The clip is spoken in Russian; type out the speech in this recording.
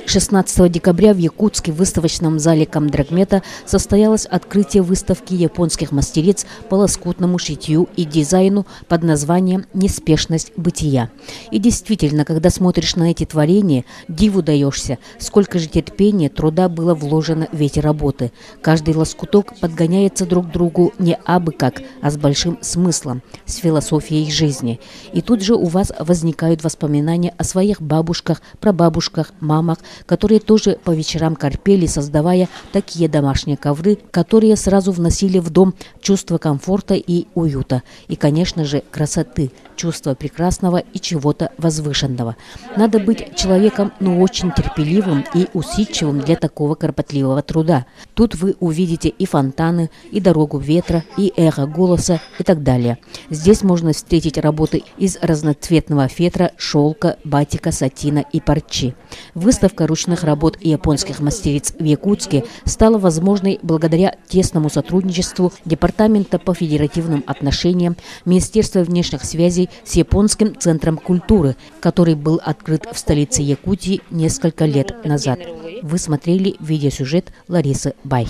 16 декабря в Якутске в выставочном зале Комдрагмета состоялось открытие выставки японских мастериц по лоскутному шитью и дизайну под названием «Неспешность бытия». И действительно, когда смотришь на эти творения, диву даешься, сколько же терпения, труда было вложено в эти работы. Каждый лоскуток подгоняется друг к другу не абы как, а с большим смыслом, с философией жизни. И тут же у вас возникают воспоминания о своих бабушках, прабабушках, мамах, которые тоже по вечерам корпели, создавая такие домашние ковры, которые сразу вносили в дом чувство комфорта и уюта. И, конечно же, красоты, чувство прекрасного и чего-то возвышенного. Надо быть человеком, очень терпеливым и усидчивым для такого кропотливого труда. Тут вы увидите и фонтаны, и дорогу ветра, и эхо голоса и так далее. Здесь можно встретить работы из разноцветного фетра, шелка, батика, сатина и парчи. Выставка ручных работ японских мастериц в Якутске стала возможной благодаря тесному сотрудничеству Департамента по федеративным отношениям Министерства внешних связей с Японским центром культуры, который был открыт в столице Якутии несколько лет назад. Вы смотрели видеосюжет Ларисы Бай.